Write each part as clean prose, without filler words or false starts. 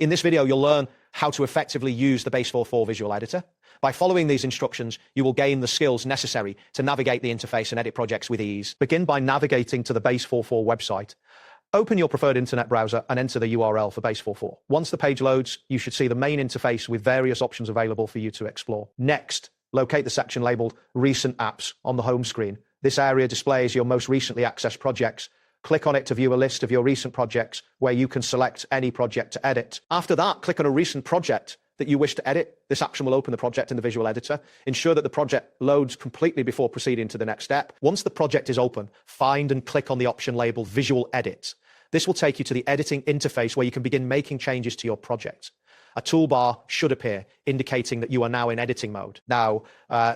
In this video, you'll learn how to effectively use the Base44 visual editor. By following these instructions, you will gain the skills necessary to navigate the interface and edit projects with ease. Begin by navigating to the Base44 website. Open your preferred internet browser and enter the URL for Base44. Once the page loads, you should see the main interface with various options available for you to explore. Next, locate the section labeled Recent Apps on the home screen. This area displays your most recently accessed projects. Click on it to view a list of your recent projects where you can select any project to edit. After that, click on a recent project that you wish to edit. This action will open the project in the visual editor. Ensure that the project loads completely before proceeding to the next step. Once the project is open, find and click on the option labeled Visual Edit. This will take you to the editing interface where you can begin making changes to your project. A toolbar should appear indicating that you are now in editing mode. Now,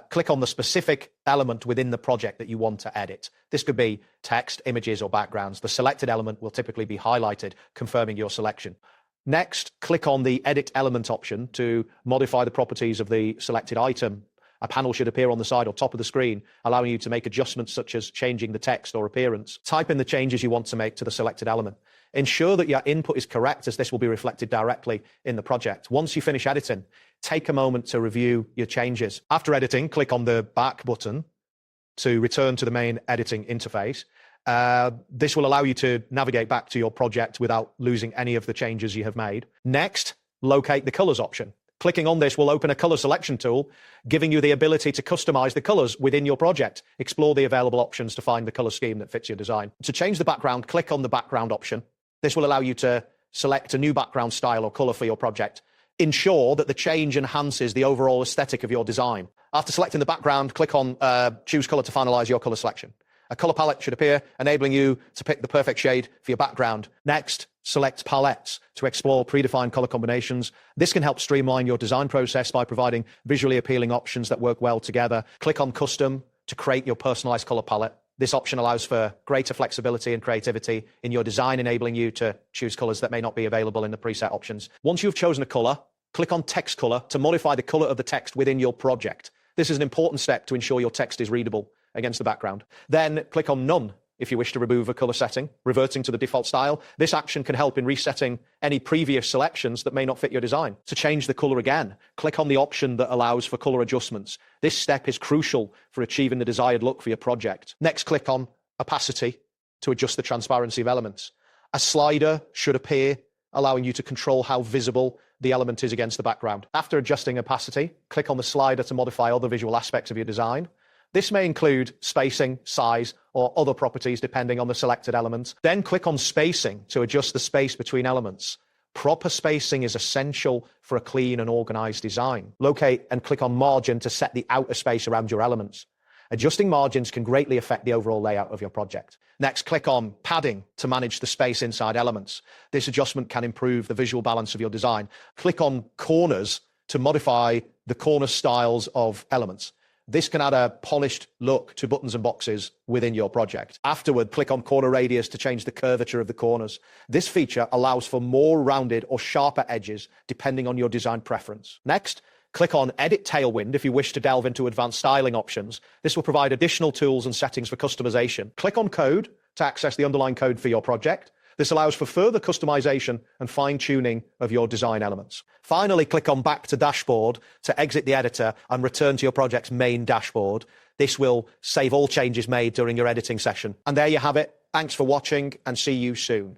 click on the specific element within the project that you want to edit. This could be text, images, or backgrounds. The selected element will typically be highlighted, confirming your selection. Next, click on the Edit Element option to modify the properties of the selected item. A panel should appear on the side or top of the screen, allowing you to make adjustments such as changing the text or appearance. Type in the changes you want to make to the selected element. Ensure that your input is correct, as this will be reflected directly in the project. Once you finish editing, take a moment to review your changes. After editing, click on the back button to return to the main editing interface. This will allow you to navigate back to your project without losing any of the changes you have made. Next, locate the colors option. Clicking on this will open a color selection tool, giving you the ability to customize the colors within your project. Explore the available options to find the color scheme that fits your design. To change the background, click on the background option. This will allow you to select a new background style or color for your project. Ensure that the change enhances the overall aesthetic of your design. After selecting the background, click on Choose Color to finalize your color selection. A color palette should appear, enabling you to pick the perfect shade for your background. Next, select palettes to explore predefined color combinations. This can help streamline your design process by providing visually appealing options that work well together. Click on Custom to create your personalized color palette. This option allows for greater flexibility and creativity in your design, enabling you to choose colors that may not be available in the preset options. Once you've chosen a color, click on Text Color to modify the color of the text within your project. This is an important step to ensure your text is readable against the background. Then click on None if you wish to remove a color setting, reverting to the default style. This action can help in resetting any previous selections that may not fit your design. To change the color again, click on the option that allows for color adjustments. This step is crucial for achieving the desired look for your project. Next, click on Opacity to adjust the transparency of elements. A slider should appear, allowing you to control how visible the element is against the background. After adjusting opacity, click on the slider to modify other visual aspects of your design. This may include spacing, size, or other properties depending on the selected element. Then click on Spacing to adjust the space between elements. Proper spacing is essential for a clean and organized design. Locate and click on Margin to set the outer space around your elements. Adjusting margins can greatly affect the overall layout of your project. Next, click on Padding to manage the space inside elements. This adjustment can improve the visual balance of your design. Click on Corners to modify the corner styles of elements. This can add a polished look to buttons and boxes within your project. Afterward, click on Corner Radius to change the curvature of the corners. This feature allows for more rounded or sharper edges depending on your design preference. Next, click on Edit Tailwind if you wish to delve into advanced styling options. This will provide additional tools and settings for customization. Click on Code to access the underlying code for your project. This allows for further customization and fine-tuning of your design elements. Finally, click on Back to Dashboard to exit the editor and return to your project's main dashboard. This will save all changes made during your editing session. And there you have it. Thanks for watching and see you soon.